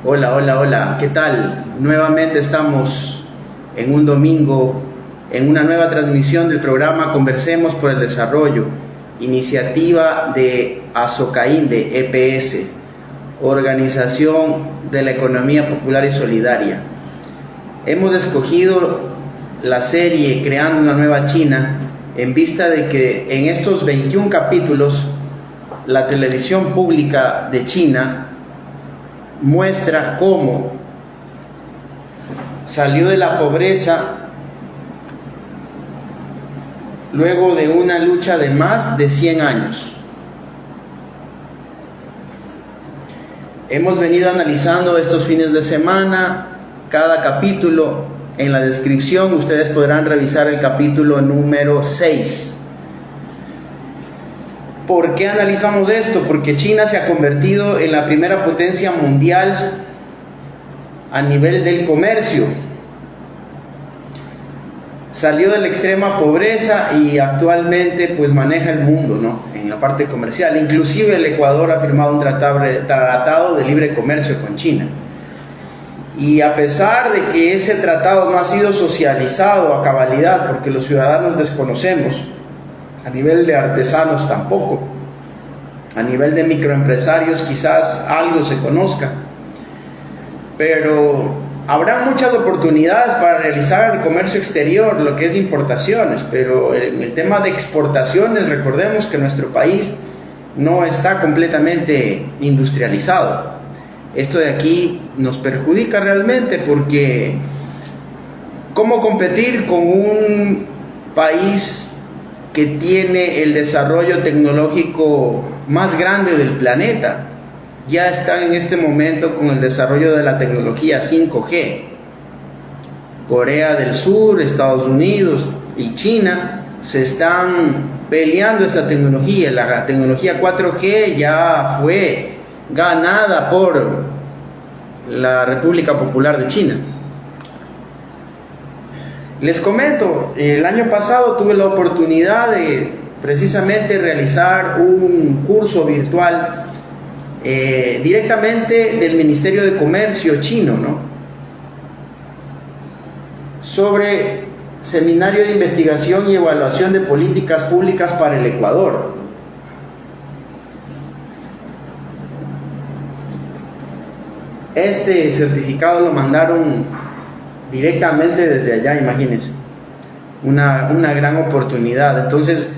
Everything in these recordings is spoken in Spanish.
Hola, hola, hola, ¿qué tal? Nuevamente estamos en un domingo, en una nueva transmisión del programa Conversemos por el Desarrollo, iniciativa de Azocainde EPS, Organización de la Economía Popular y Solidaria. Hemos escogido la serie Creando una Nueva China en vista de que en estos 21 capítulos la televisión pública de China muestra cómo salió de la pobreza luego de una lucha de más de 100 años. Hemos venido analizando estos fines de semana cada capítulo. En la descripción ustedes podrán revisar el capítulo número 6. ¿Por qué analizamos esto? Porque China se ha convertido en la primera potencia mundial a nivel del comercio. Salió de la extrema pobreza y actualmente pues maneja el mundo, ¿no? En la parte comercial. Inclusive el Ecuador ha firmado un tratado de libre comercio con China. Y a pesar de que ese tratado no ha sido socializado a cabalidad, porque los ciudadanos desconocemos, a nivel de artesanos tampoco, a nivel de microempresarios quizás algo se conozca, pero habrá muchas oportunidades para realizar el comercio exterior, lo que es importaciones, pero en el tema de exportaciones recordemos que nuestro país no está completamente industrializado. Esto de aquí nos perjudica realmente porque ¿cómo competir con un país que tiene el desarrollo tecnológico más grande del planeta? Ya están en este momento con el desarrollo de la tecnología 5G. Corea del Sur, Estados Unidos y China se están peleando esta tecnología. La tecnología 4G ya fue ganada por la República Popular de China. Les comento, el año pasado tuve la oportunidad de precisamente realizar un curso virtual directamente del Ministerio de Comercio chino, ¿no? Sobre seminario de investigación y evaluación de políticas públicas para el Ecuador. Este certificado lo mandaron directamente desde allá, imagínense, una gran oportunidad. Entonces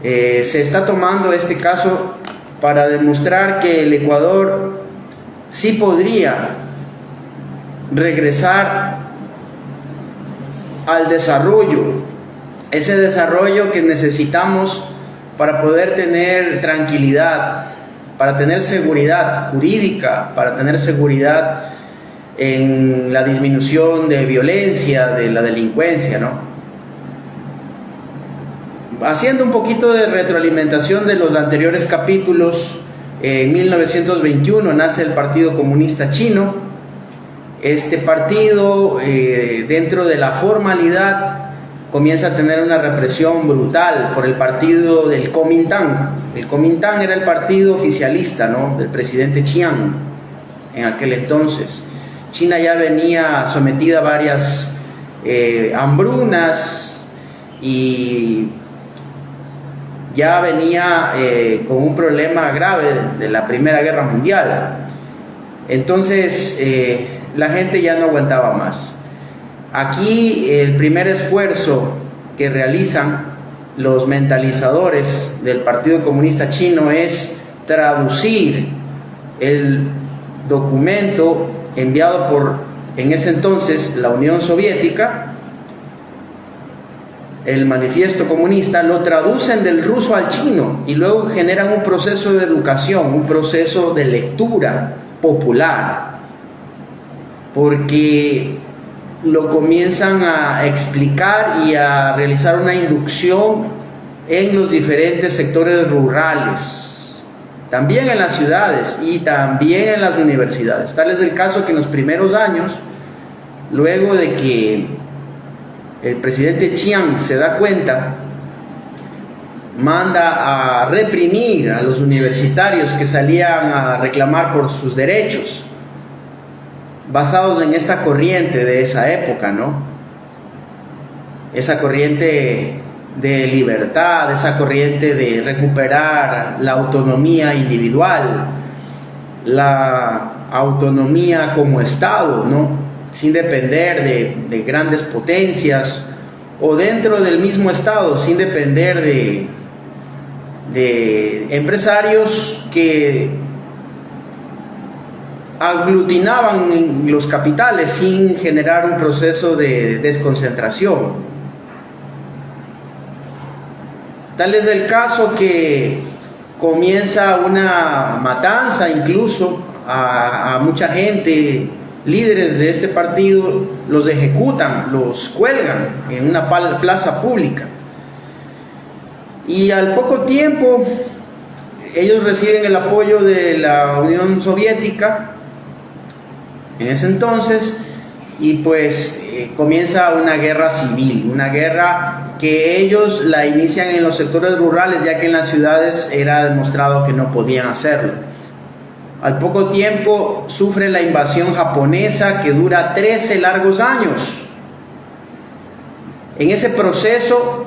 se está tomando este caso para demostrar que el Ecuador sí podría regresar al desarrollo, ese desarrollo que necesitamos para poder tener tranquilidad, para tener seguridad jurídica, para tener seguridad en la disminución de violencia, de la delincuencia, ¿no? Haciendo un poquito de retroalimentación de los anteriores capítulos, en 1921 nace el Partido Comunista Chino. Este partido, dentro de la formalidad, comienza a tener una represión brutal por el partido del Kuomintang. El Kuomintang era el partido oficialista, ¿no?, del presidente Chiang en aquel entonces. China ya venía sometida a varias hambrunas y ya venía con un problema grave de la Primera Guerra Mundial. Entonces la gente ya no aguantaba más. Aquí el primer esfuerzo que realizan los mentalizadores del Partido Comunista Chino es traducir el documento enviado por, en ese entonces, la Unión Soviética, el manifiesto comunista, lo traducen del ruso al chino y luego generan un proceso de educación, un proceso de lectura popular, porque lo comienzan a explicar y a realizar una inducción en los diferentes sectores rurales, también en las ciudades y también en las universidades. Tal es el caso que en los primeros años, luego de que el presidente Chiang se da cuenta, manda a reprimir a los universitarios que salían a reclamar por sus derechos. basados en esta corriente de esa época, ¿no? Esa corriente de libertad, esa corriente de recuperar la autonomía individual, la autonomía como Estado, ¿no? Sin depender de grandes potencias, o dentro del mismo Estado, sin depender de empresarios que aglutinaban los capitales sin generar un proceso de desconcentración. Tal es el caso que comienza una matanza incluso a mucha gente, líderes de este partido, los ejecutan, los cuelgan en una plaza pública. Y al poco tiempo ellos reciben el apoyo de la Unión Soviética en ese entonces, y pues comienza una guerra civil, una guerra que ellos la inician en los sectores rurales, ya que en las ciudades era demostrado que no podían hacerlo. Al poco tiempo sufre la invasión japonesa, que dura 13 largos años. En ese proceso,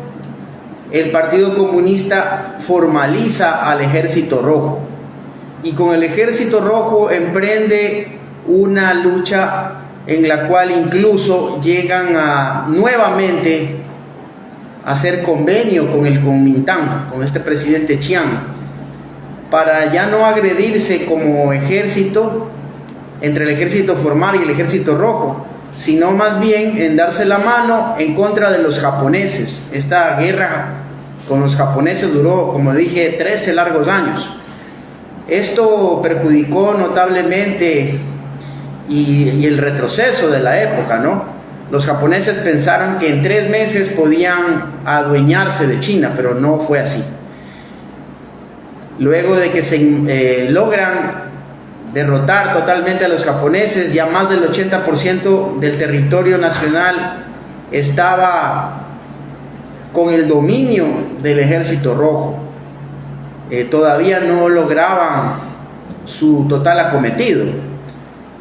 el Partido Comunista formaliza al Ejército Rojo, y con el Ejército Rojo emprende una lucha en la cual incluso llegan a nuevamente a hacer convenio con el Kuomintang, con este presidente Chiang, para ya no agredirse como ejército entre el ejército formal y el Ejército Rojo, sino más bien en darse la mano en contra de los japoneses. Esta guerra con los japoneses duró, como dije, 13 largos años. Esto perjudicó notablemente y el retroceso de la época, ¿no? Los japoneses pensaron que en 3 meses podían adueñarse de China, pero no fue así. Luego de que se logran derrotar totalmente a los japoneses, ya más del 80% del territorio nacional estaba con el dominio del Ejército Rojo. Todavía no lograban su total acometido.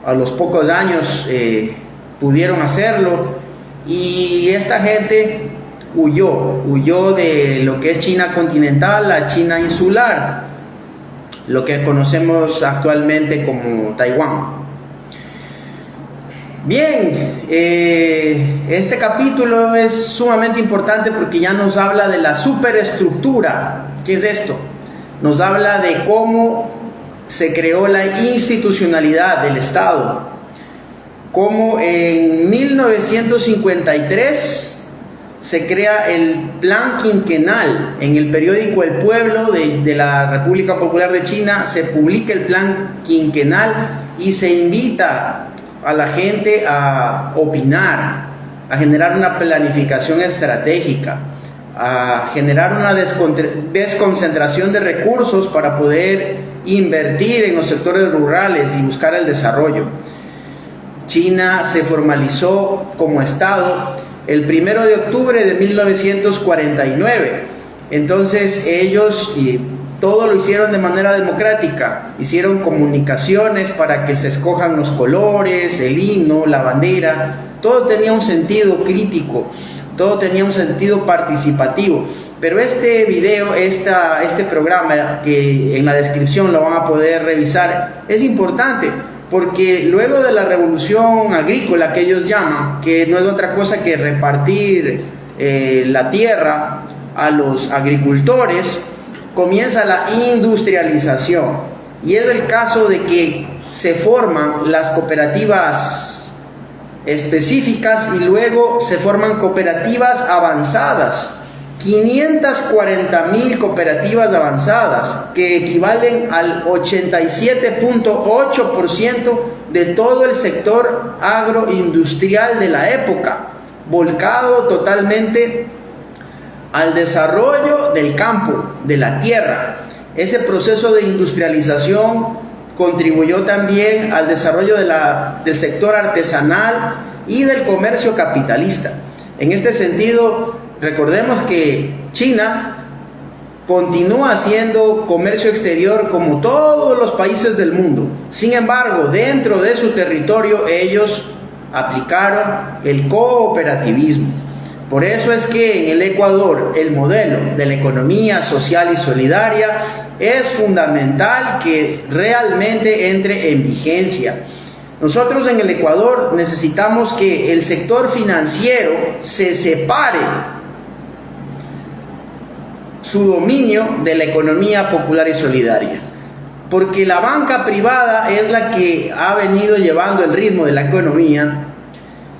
A los pocos años pudieron hacerlo, y esta gente huyó de lo que es China continental a China insular, lo que conocemos actualmente como Taiwán. Bien, este capítulo es sumamente importante porque ya nos habla de la superestructura. ¿Qué es esto? Nos habla de cómo se creó la institucionalidad del Estado, cómo en 1953 se crea el Plan Quinquenal. En el periódico El Pueblo de la República Popular de China se publica el Plan Quinquenal y se invita a la gente a opinar, a generar una planificación estratégica, a generar una desconcentración de recursos para poder invertir en los sectores rurales y buscar el desarrollo. China se formalizó como Estado el 1 de octubre de 1949. Entonces ellos todo lo hicieron de manera democrática, hicieron comunicaciones para que se escojan los colores, el himno, la bandera. Todo tenía un sentido crítico, todo tenía un sentido participativo. Pero este video, este programa, que en la descripción lo van a poder revisar, es importante porque luego de la revolución agrícola que ellos llaman, que no es otra cosa que repartir la tierra a los agricultores, comienza la industrialización. Y es el caso de que se forman las cooperativas específicas y luego se forman cooperativas avanzadas. 540,000 cooperativas avanzadas, que equivalen al 87.8% de todo el sector agroindustrial de la época, volcado totalmente al desarrollo del campo, de la tierra. Ese proceso de industrialización contribuyó también al desarrollo del sector artesanal y del comercio capitalista. En este sentido, recordemos que China continúa haciendo comercio exterior como todos los países del mundo. Sin embargo, dentro de su territorio ellos aplicaron el cooperativismo. Por eso es que en el Ecuador el modelo de la economía social y solidaria es fundamental que realmente entre en vigencia. Nosotros en el Ecuador necesitamos que el sector financiero se separe su dominio de la economía popular y solidaria, porque la banca privada es la que ha venido llevando el ritmo de la economía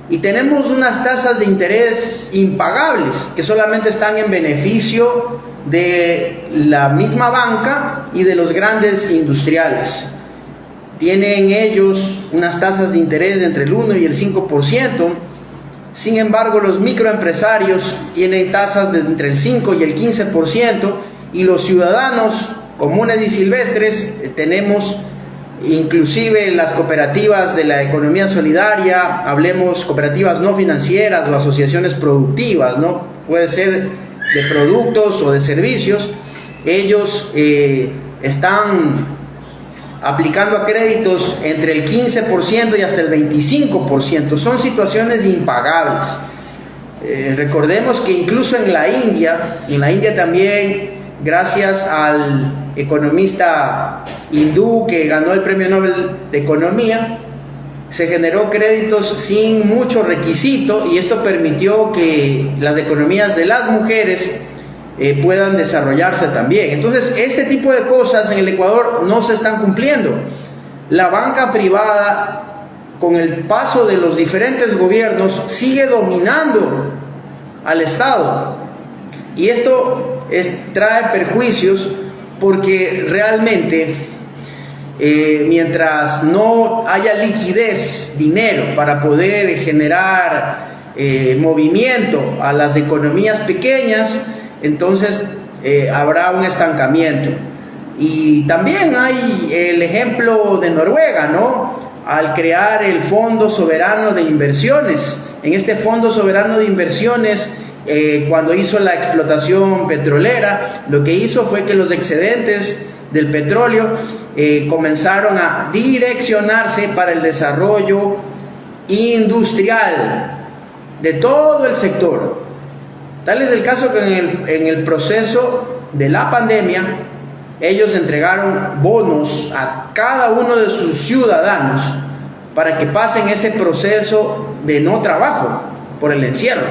y tenemos unas tasas de interés impagables que solamente están en beneficio de la misma banca y de los grandes industriales. Tienen ellos unas tasas de interés de entre el 1 y el 5%, sin embargo los microempresarios tienen tasas de entre el 5 y el 15%, y los ciudadanos comunes y silvestres tenemos inclusive las cooperativas de la economía solidaria, hablemos cooperativas no financieras o asociaciones productivas, ¿no? Puede ser de productos o de servicios. Ellos están aplicando a créditos entre el 15% y hasta el 25%. Son situaciones impagables. Recordemos que incluso en la India también, gracias al economista hindú que ganó el Premio Nobel de Economía, se generó créditos sin mucho requisito, y esto permitió que las economías de las mujeres puedan desarrollarse también. Entonces, este tipo de cosas en el Ecuador no se están cumpliendo. La banca privada, con el paso de los diferentes gobiernos, sigue dominando al Estado, y esto trae perjuicios, porque realmente mientras no haya liquidez, dinero para poder generar movimiento a las economías pequeñas, entonces habrá un estancamiento. Y también hay el ejemplo de Noruega, ¿no? Al crear el Fondo Soberano de Inversiones. En este Fondo Soberano de Inversiones, cuando hizo la explotación petrolera, lo que hizo fue que los excedentes del petróleo comenzaron a direccionarse para el desarrollo industrial de todo el sector. Tal es el caso que en el proceso de la pandemia, ellos entregaron bonos a cada uno de sus ciudadanos para que pasen ese proceso de no trabajo por el encierro.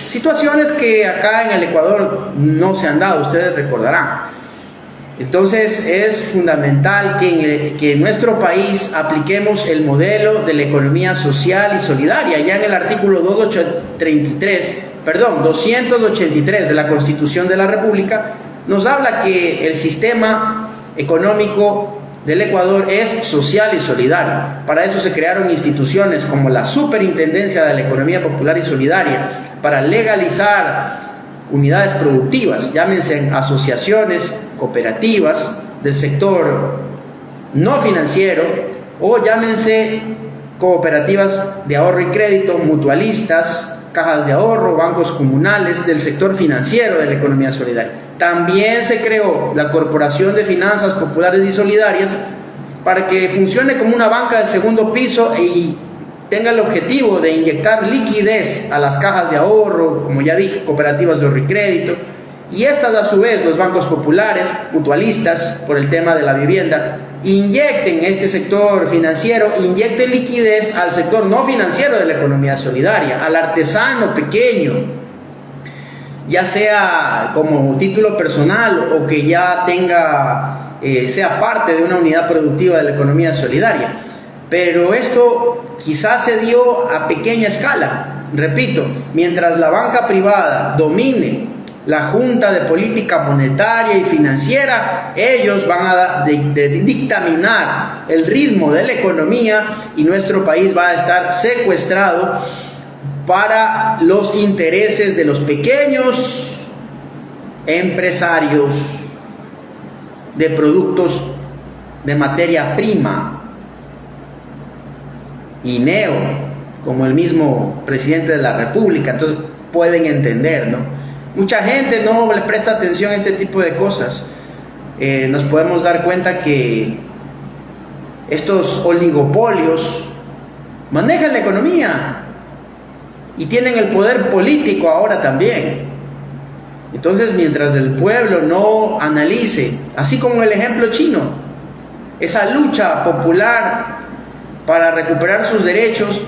Situaciones que acá en el Ecuador no se han dado, ustedes recordarán. Entonces es fundamental que en nuestro país apliquemos el modelo de la economía social y solidaria. Ya en el artículo 283 de la Constitución de la República nos habla que el sistema económico del Ecuador es social y solidario. Para eso se crearon instituciones como la Superintendencia de la Economía Popular y Solidaria, para legalizar unidades productivas, llámense asociaciones, cooperativas del sector no financiero, o llámense cooperativas de ahorro y crédito, mutualistas, cajas de ahorro, bancos comunales del sector financiero de la economía solidaria. También se creó la Corporación de Finanzas Populares y Solidarias para que funcione como una banca de segundo piso y tenga el objetivo de inyectar liquidez a las cajas de ahorro, como ya dije, cooperativas de ahorro y crédito, y estas a su vez, los bancos populares, mutualistas, por el tema de la vivienda, inyecten este sector financiero, inyecten liquidez al sector no financiero de la economía solidaria, al artesano pequeño, ya sea como título personal o que ya sea parte de una unidad productiva de la economía solidaria. Pero esto quizás se dio a pequeña escala. Repito, mientras la banca privada domine la Junta de Política Monetaria y Financiera, ellos van a dictaminar el ritmo de la economía, y nuestro país va a estar secuestrado para los intereses de los pequeños empresarios de productos de materia prima. Y como el mismo presidente de la República, entonces pueden entender, ¿no? mucha gente no le presta atención a este tipo de cosas. Nos podemos dar cuenta que estos oligopolios manejan la economía y tienen el poder político ahora también. Entonces, mientras el pueblo no analice, así como el ejemplo chino, esa lucha popular para recuperar sus derechos,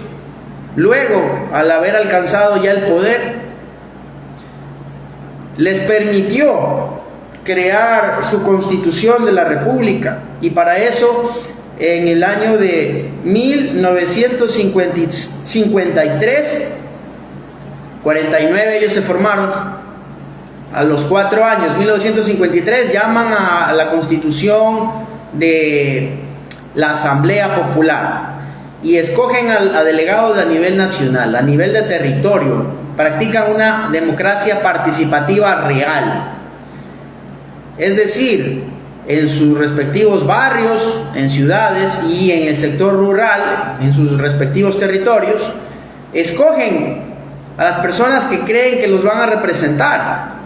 luego, al haber alcanzado ya el poder, les permitió crear su constitución de la república, y para eso en el año de 1953, 49 ellos se formaron. A los 4 años, 1953, llaman a la constitución de la Asamblea Popular y escogen a delegados a nivel nacional, a nivel de territorio. Practican una democracia participativa real. Es decir, en sus respectivos barrios, en ciudades y en el sector rural, en sus respectivos territorios, escogen a las personas que creen que los van a representar.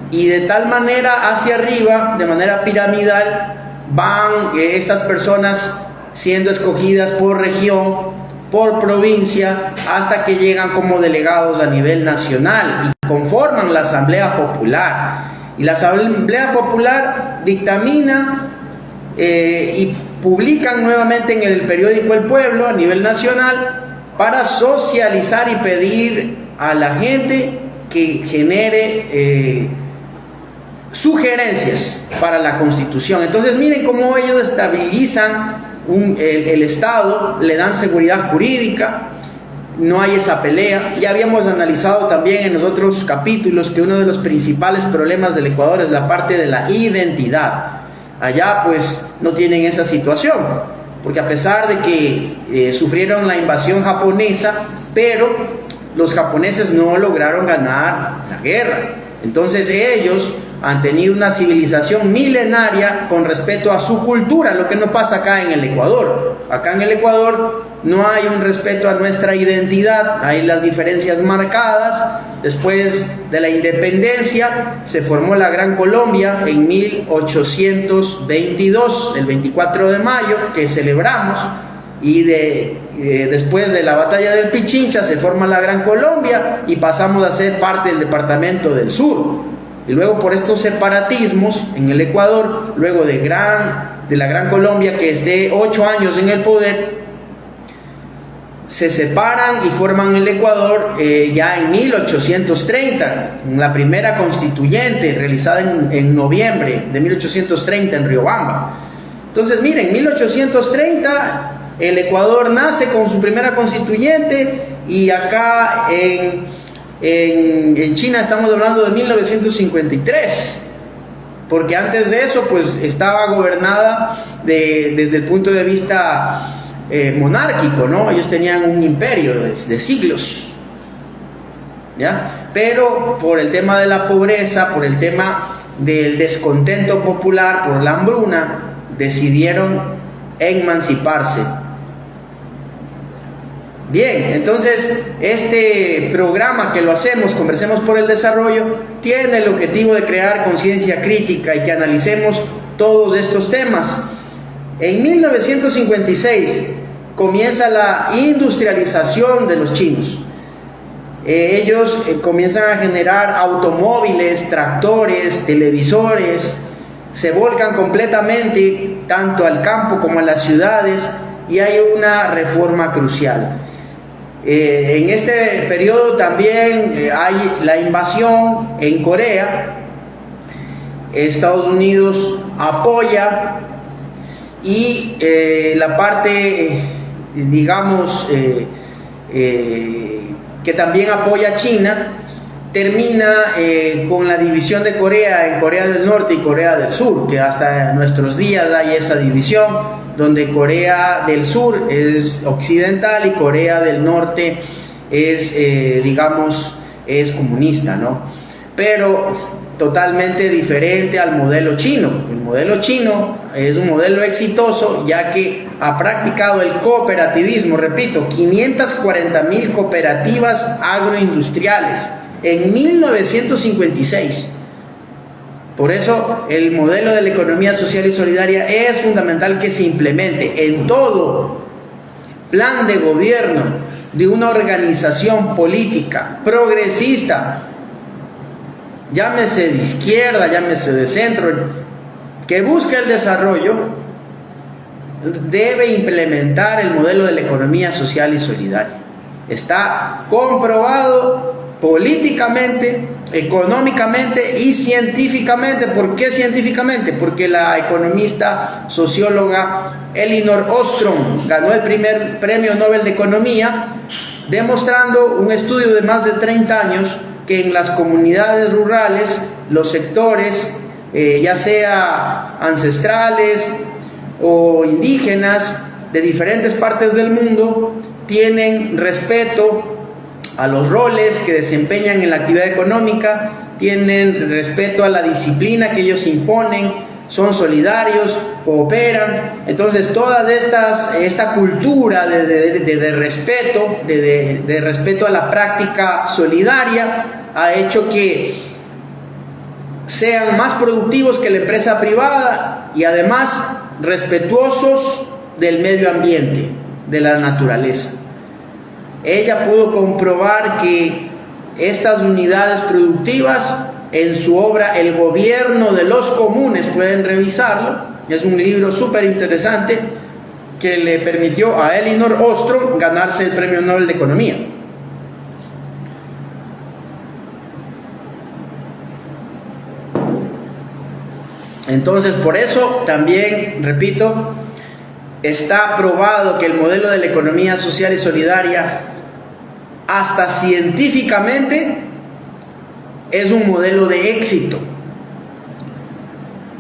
Y de tal manera hacia arriba, de manera piramidal, van estas personas siendo escogidas por región, por provincia, hasta que llegan como delegados a nivel nacional y conforman la Asamblea Popular. Y la Asamblea Popular dictamina y publican nuevamente en el periódico El Pueblo a nivel nacional para socializar y pedir a la gente que genere sugerencias para la Constitución. Entonces miren cómo ellos estabilizan el Estado, le dan seguridad jurídica, no hay esa pelea. Ya habíamos analizado también en los otros capítulos que uno de los principales problemas del Ecuador es la parte de la identidad. Allá pues no tienen esa situación, porque a pesar de que sufrieron la invasión japonesa, pero los japoneses no lograron ganar la guerra. Entonces ellos han tenido una civilización milenaria con respecto a su cultura, lo que no pasa acá en el Ecuador. Acá en el Ecuador no hay un respeto a nuestra identidad, hay las diferencias marcadas. Después de la independencia se formó la Gran Colombia en 1822, el 24 de mayo, que celebramos, y después de la batalla del Pichincha se forma la Gran Colombia y pasamos a ser parte del departamento del sur. Y luego por estos separatismos en el Ecuador, luego de la Gran Colombia, que esté 8 años en el poder, se separan y forman el Ecuador ya en 1830, en la primera constituyente realizada en noviembre de 1830 en Riobamba. Entonces miren, 1830 el Ecuador nace con su primera constituyente, y acá en China estamos hablando de 1953, porque antes de eso pues estaba gobernada desde el punto de vista monárquico, ¿no? Ellos tenían un imperio de siglos, ¿ya? Pero por el tema de la pobreza, por el tema del descontento popular, por la hambruna, decidieron emanciparse. Bien, entonces este programa que lo hacemos, Conversemos por el Desarrollo, tiene el objetivo de crear conciencia crítica y que analicemos todos estos temas. En 1956 comienza la industrialización de los chinos. Ellos comienzan a generar automóviles, tractores, televisores, se volcan completamente tanto al campo como a las ciudades, y hay una reforma crucial. En este periodo también hay la invasión en Corea. Estados Unidos apoya, y la parte, digamos, que también apoya China, termina con la división de Corea en Corea del Norte y Corea del Sur, que hasta nuestros días hay esa división, donde Corea del Sur es occidental y Corea del Norte es, digamos, es comunista, ¿no? Pero totalmente diferente al modelo chino. El modelo chino es un modelo exitoso, ya que ha practicado el cooperativismo, repito, 540,000 cooperativas agroindustriales en 1956. Por eso el modelo de la economía social y solidaria es fundamental que se implemente en todo plan de gobierno de una organización política progresista, llámese de izquierda, llámese de centro, que busque el desarrollo, debe implementar el modelo de la economía social y solidaria. Está comprobado políticamente, económicamente y científicamente. ¿Por qué científicamente? Porque la economista socióloga Elinor Ostrom ganó el primer premio Nobel de Economía, demostrando un estudio de más de 30 años que en las comunidades rurales, los sectores, ya sea ancestrales o indígenas de diferentes partes del mundo, tienen respeto a los roles que desempeñan en la actividad económica, tienen respeto a la disciplina que ellos imponen, son solidarios, cooperan. Entonces toda esta cultura de respeto, de respeto a la práctica solidaria, ha hecho que sean más productivos que la empresa privada y además respetuosos del medio ambiente, de la naturaleza. Ella pudo comprobar que estas unidades productivas, en su obra El gobierno de los comunes, pueden revisarlo, es un libro súper interesante que le permitió a Elinor Ostrom ganarse el premio Nobel de Economía. Entonces, por eso también, repito, está probado que el modelo de la economía social y solidaria, hasta científicamente, es un modelo de éxito.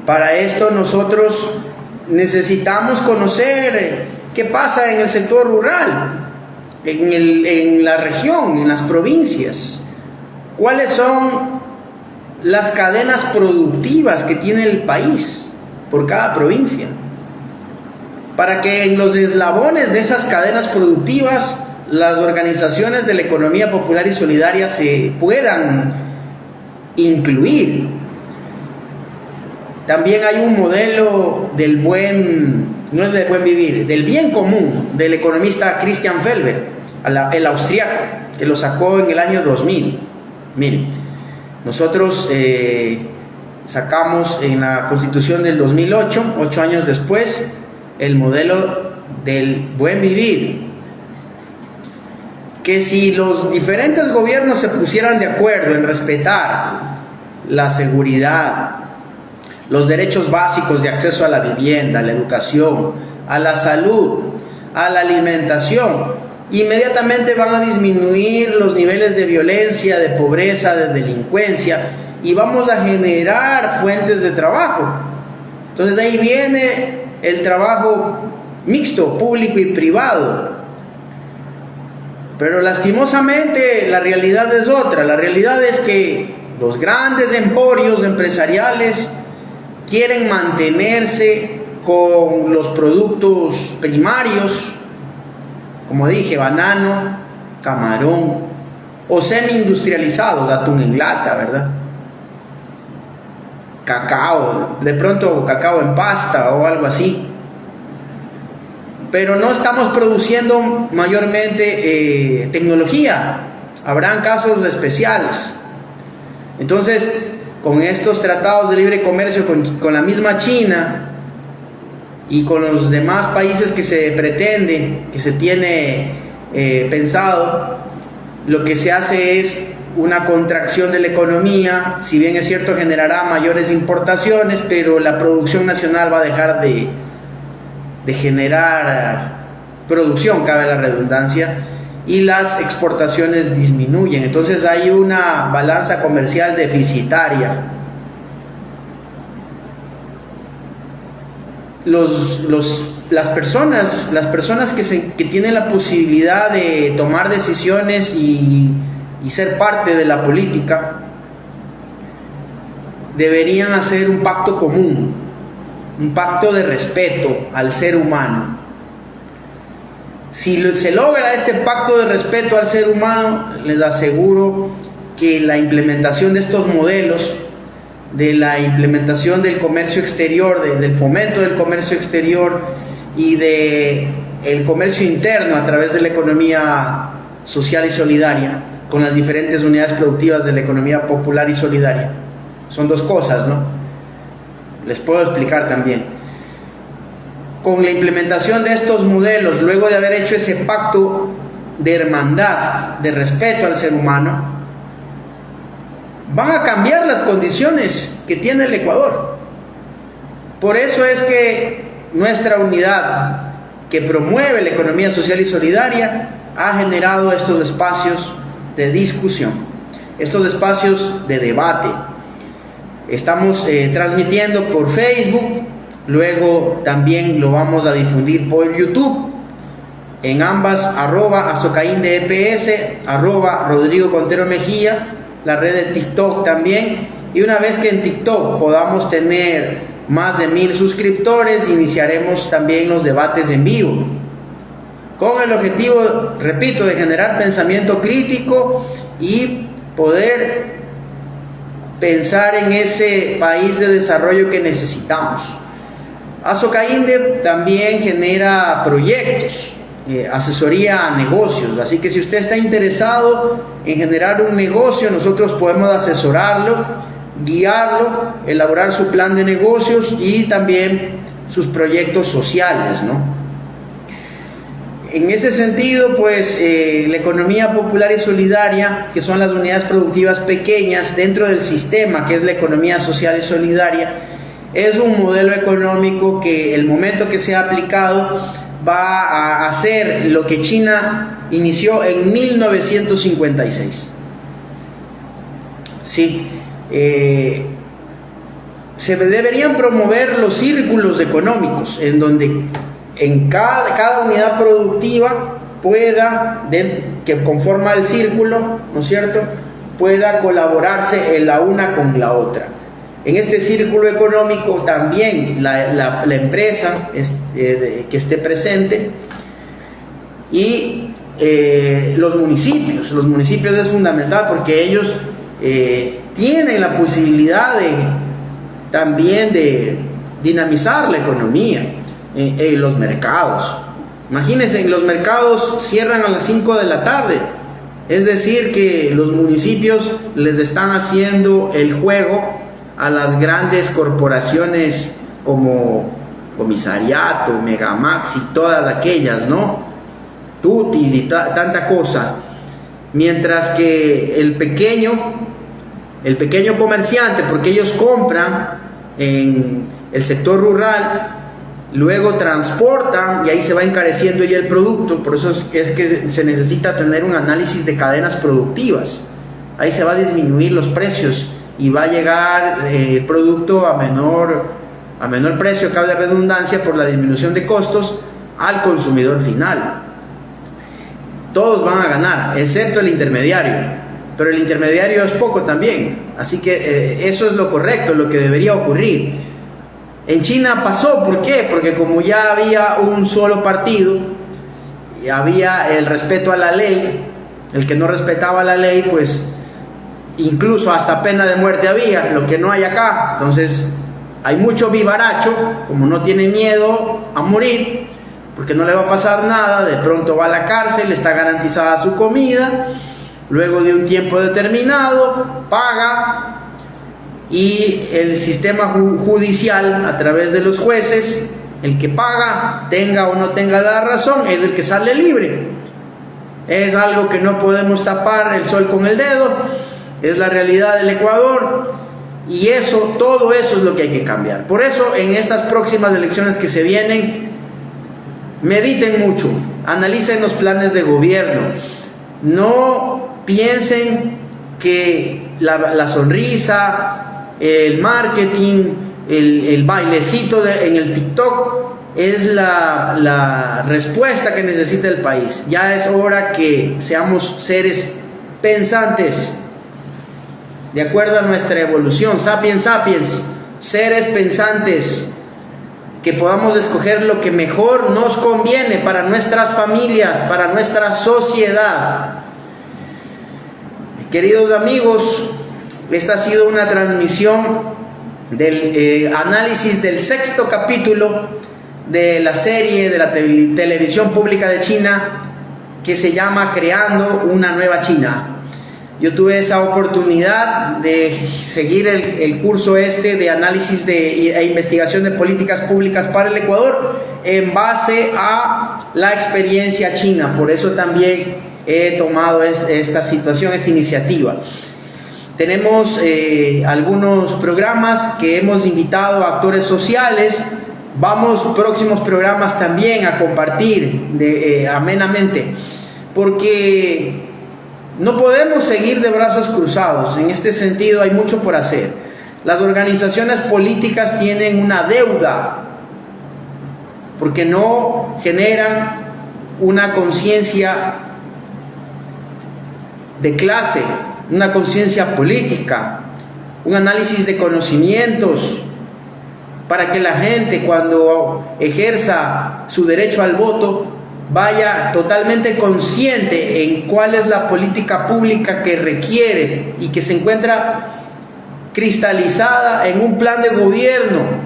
Para esto nosotros necesitamos conocer qué pasa en el sector rural, en la región, en las provincias, cuáles son las cadenas productivas que tiene el país por cada provincia, para que en los eslabones de esas cadenas productivas las organizaciones de la economía popular y solidaria se puedan incluir. También hay un modelo del no es del buen vivir, del bien común, del economista Christian Felber, el austriaco, que lo sacó en el año 2000. Miren, nosotros sacamos en la Constitución del 2008, 8 años después, el modelo del buen vivir, que si los diferentes gobiernos se pusieran de acuerdo en respetar la seguridad, los derechos básicos de acceso a la vivienda, a la educación, a la salud, a la alimentación, inmediatamente van a disminuir los niveles de violencia, de pobreza, de delincuencia, y vamos a generar fuentes de trabajo. Entonces de ahí viene el trabajo mixto, público y privado. Pero lastimosamente la realidad es otra. La realidad es que los grandes emporios empresariales quieren mantenerse con los productos primarios, como dije, banano, camarón, o semi-industrializados, atún en lata, ¿verdad? Cacao, de pronto cacao en pasta o algo así. Pero no estamos produciendo mayormente tecnología. Habrán casos especiales. Entonces, con estos tratados de libre comercio con la misma China y con los demás países que se pretende, que se tiene pensado, lo que se hace es una contracción de la economía. Si bien es cierto, generará mayores importaciones, pero la producción nacional va a dejar de generar producción, cabe la redundancia, y las exportaciones disminuyen. Entonces hay una balanza comercial deficitaria. Las personas que tienen la posibilidad de tomar decisiones y ser parte de la política deberían hacer un pacto común, un pacto de respeto al ser humano. Si se logra este pacto de respeto al ser humano, les aseguro que la implementación de estos modelos, de la implementación del comercio exterior, del fomento del comercio exterior y del comercio interno a través de la economía social y solidaria, con las diferentes unidades productivas de la economía popular y solidaria, son dos cosas, ¿no? Les puedo explicar también. Con la implementación de estos modelos, luego de haber hecho ese pacto de hermandad, de respeto al ser humano, van a cambiar las condiciones que tiene el Ecuador. Por eso es que nuestra unidad, que promueve la economía social y solidaria, ha generado estos espacios de discusión, estos espacios de debate. Estamos transmitiendo por Facebook, luego también lo vamos a difundir por YouTube, en ambas, @azocaindeeps, @Rodrigo Contero Mejía, la red de TikTok también. Y una vez que en TikTok podamos tener más de 1000 suscriptores, iniciaremos también los debates en vivo, con el objetivo, repito, de generar pensamiento crítico y poder pensar en ese país de desarrollo que necesitamos. Azocainde también genera proyectos, asesoría a negocios, así que si usted está interesado en generar un negocio, nosotros podemos asesorarlo, guiarlo, elaborar su plan de negocios y también sus proyectos sociales, ¿no? En ese sentido, pues la economía popular y solidaria, que son las unidades productivas pequeñas dentro del sistema que es la economía social y solidaria, es un modelo económico que el momento que sea aplicado va a hacer lo que China inició en 1956. Sí, se deberían promover los círculos económicos en donde en cada unidad productiva pueda, que conforma el círculo, ¿no es cierto?, pueda colaborarse en la una con la otra. En este círculo económico también la empresa que esté presente y los municipios es fundamental porque ellos tienen la posibilidad también de dinamizar la economía. En los mercados, imagínense, los mercados cierran a las 5 de la tarde, es decir que los municipios les están haciendo el juego a las grandes corporaciones como Comisariato, Megamax y todas aquellas, ¿no? Tutis y tanta cosa, mientras que el pequeño comerciante, porque ellos compran en el sector rural, luego transportan y ahí se va encareciendo ya el producto. Por eso es que se necesita tener un análisis de cadenas productivas. Ahí se va a disminuir los precios y va a llegar el producto a menor precio, cabe la redundancia, por la disminución de costos al consumidor final. Todos van a ganar, excepto el intermediario, pero el intermediario es poco también. Así que eso es lo correcto, lo que debería ocurrir. En China pasó, ¿por qué? Porque como ya había un solo partido y había el respeto a la ley, el que no respetaba la ley, pues incluso hasta pena de muerte había, lo que no hay acá. Entonces hay mucho vivaracho, como no tiene miedo a morir, porque no le va a pasar nada, de pronto va a la cárcel, está garantizada su comida, luego de un tiempo determinado paga. Y el sistema judicial, a través de los jueces, el que paga, tenga o no tenga la razón, es el que sale libre. Es algo que no podemos tapar el sol con el dedo, es la realidad del Ecuador, y todo eso es lo que hay que cambiar. Por eso, en estas próximas elecciones que se vienen, mediten mucho, analicen los planes de gobierno, no piensen que la sonrisa, el marketing, el bailecito en el TikTok es la respuesta que necesita el país. Ya es hora que seamos seres pensantes, de acuerdo a nuestra evolución, sapiens sapiens, seres pensantes, que podamos escoger lo que mejor nos conviene para nuestras familias, para nuestra sociedad. Queridos amigos, esta ha sido una transmisión del análisis del 6º capítulo de la serie de la televisión pública de China que se llama Creando una Nueva China. Yo tuve esa oportunidad de seguir el curso de análisis e investigación de políticas públicas para el Ecuador en base a la experiencia china. Por eso también he tomado esta situación, esta iniciativa. Tenemos algunos programas que hemos invitado a actores sociales. Vamos próximos programas también a compartir amenamente, porque no podemos seguir de brazos cruzados. En este sentido hay mucho por hacer. Las organizaciones políticas tienen una deuda porque no generan una conciencia de clase, una conciencia política, un análisis de conocimientos, para que la gente, cuando ejerza su derecho al voto, vaya totalmente consciente en cuál es la política pública que requiere y que se encuentra cristalizada en un plan de gobierno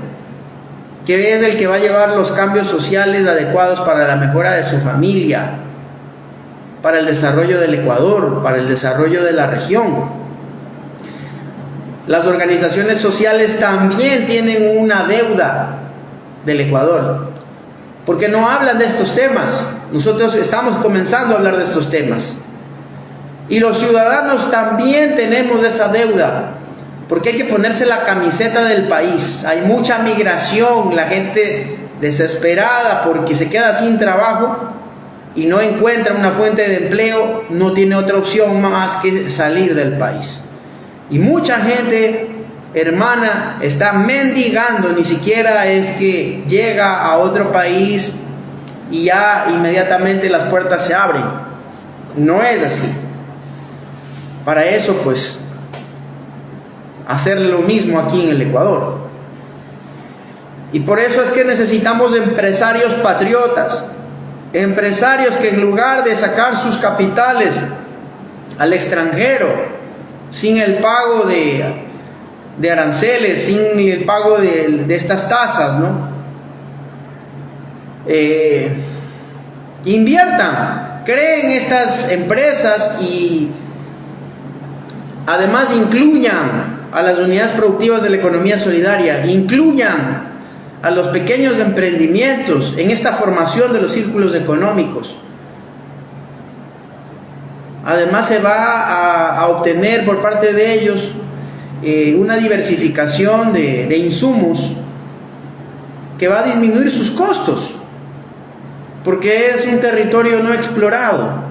que es el que va a llevar los cambios sociales adecuados para la mejora de su familia, para el desarrollo del Ecuador, para el desarrollo de la región. Las organizaciones sociales también tienen una deuda del Ecuador, porque no hablan de estos temas. Nosotros estamos comenzando a hablar de estos temas. Y los ciudadanos también tenemos esa deuda, porque hay que ponerse la camiseta del país. Hay mucha migración, la gente desesperada porque se queda sin trabajo y no encuentra una fuente de empleo, no tiene otra opción más que salir del país. Y mucha gente, hermana, está mendigando, ni siquiera es que llega a otro país y ya inmediatamente las puertas se abren. No es así. Para eso, pues, hacer lo mismo aquí en el Ecuador. Y por eso es que necesitamos empresarios patriotas, empresarios que en lugar de sacar sus capitales al extranjero, sin el pago de aranceles, sin el pago de estas tasas, ¿no? Inviertan, creen estas empresas y además incluyan a las unidades productivas de la economía solidaria, incluyan a los pequeños emprendimientos en esta formación de los círculos económicos. Además se va a obtener por parte de ellos una diversificación de insumos que va a disminuir sus costos, porque es un territorio no explorado.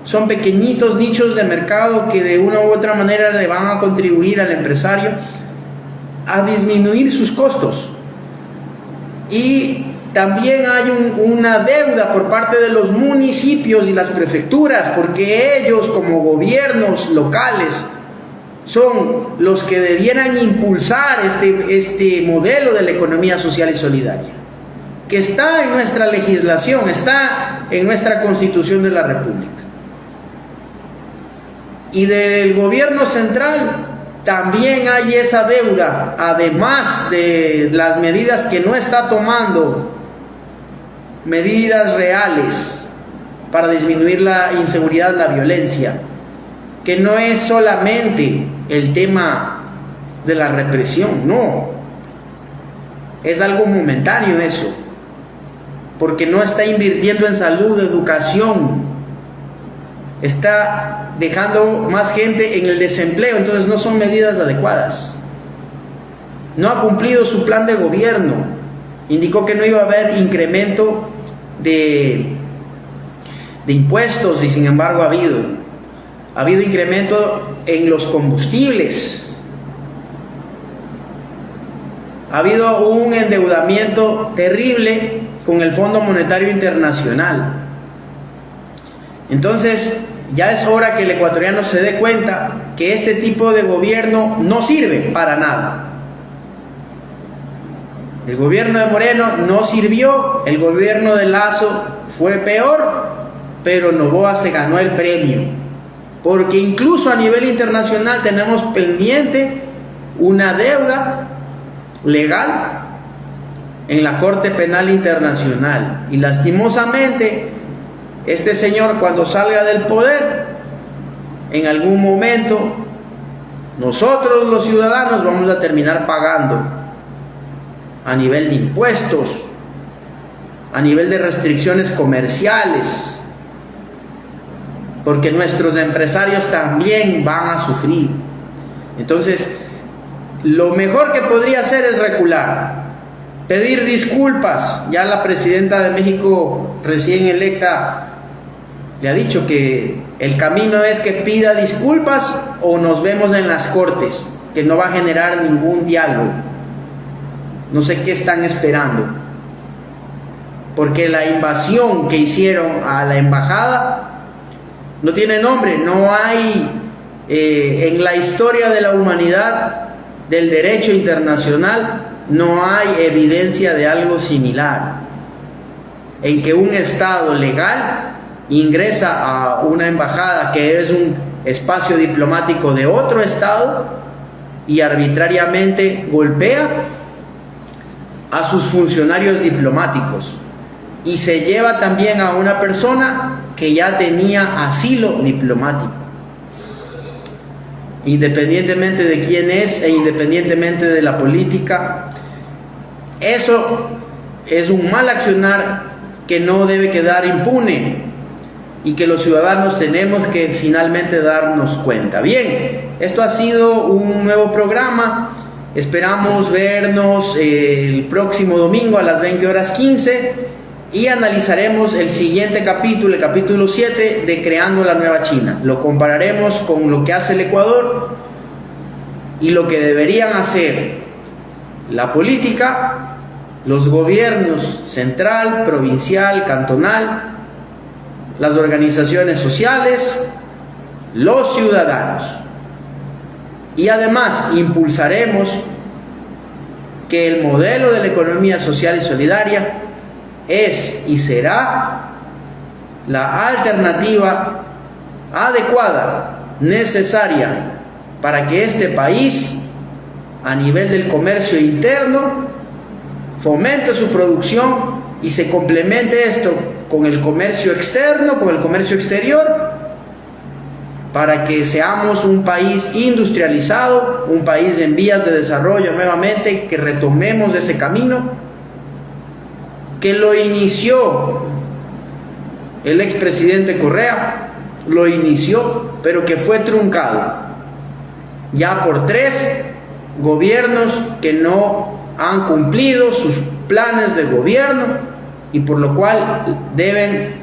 Son pequeñitos nichos de mercado que de una u otra manera le van a contribuir al empresario a disminuir sus costos. Y también hay una deuda por parte de los municipios y las prefecturas, porque ellos como gobiernos locales son los que debieran impulsar este modelo de la economía social y solidaria, que está en nuestra legislación, está en nuestra Constitución de la República. Y del gobierno central también hay esa deuda, además de las medidas que no está tomando, medidas reales para disminuir la inseguridad, la violencia, que no es solamente el tema de la represión, no, es algo momentáneo eso, porque no está invirtiendo en salud, educación, está dejando más gente en el desempleo. Entonces no son medidas adecuadas. No ha cumplido su plan de gobierno. Indicó que no iba a haber incremento de impuestos y sin embargo ha habido incremento en los combustibles. Ha habido un endeudamiento terrible con el Fondo Monetario Internacional. Entonces ya es hora que el ecuatoriano se dé cuenta que este tipo de gobierno no sirve para nada. El gobierno de Moreno no sirvió, el gobierno de Lasso fue peor, pero Noboa se ganó el premio. porque incluso a nivel internacional tenemos pendiente una deuda legal en la Corte Penal Internacional, y lastimosamente este señor, cuando salga del poder, en algún momento nosotros los ciudadanos vamos a terminar pagando a nivel de impuestos, a nivel de restricciones comerciales, porque nuestros empresarios también van a sufrir. Entonces, lo mejor que podría hacer es recular, pedir disculpas. Ya la presidenta de México recién electa le ha dicho que el camino es que pida disculpas o nos vemos en las cortes, que no va a generar ningún diálogo. No sé qué están esperando, porque la invasión que hicieron a la embajada no tiene nombre. No hay en la historia de la humanidad, del derecho internacional, no hay evidencia de algo similar, en que un Estado legal ingresa a una embajada que es un espacio diplomático de otro Estado y arbitrariamente golpea a sus funcionarios diplomáticos y se lleva también a una persona que ya tenía asilo diplomático, independientemente de quién es e independientemente de la política. Eso es un mal accionar que no debe quedar impune y que los ciudadanos tenemos que finalmente darnos cuenta. Bien, esto ha sido un nuevo programa. Esperamos vernos el próximo domingo a las 20:15 y analizaremos el siguiente capítulo, el capítulo 7 de Creando la Nueva China. Lo compararemos con lo que hace el Ecuador y lo que deberían hacer la política, los gobiernos central, provincial, cantonal, las organizaciones sociales, los ciudadanos. Y además impulsaremos que el modelo de la economía social y solidaria es y será la alternativa adecuada, necesaria, para que este país, a nivel del comercio interno, fomente su producción y se complemente esto con el comercio externo, con el comercio exterior, para que seamos un país industrializado, un país en vías de desarrollo nuevamente, que retomemos ese camino que lo inició el expresidente Correa, lo inició, pero que fue truncado ya por 3 gobiernos que no han cumplido sus planes de gobierno, y por lo cual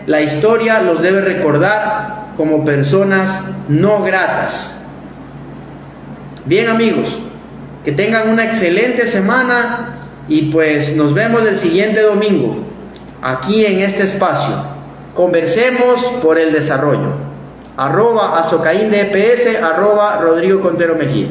la historia los debe recordar como personas no gratas. Bien, amigos, que tengan una excelente semana y pues nos vemos el siguiente domingo aquí en este espacio. Conversemos por el desarrollo. @azocaindeps, @Rodrigo Contero Mejía.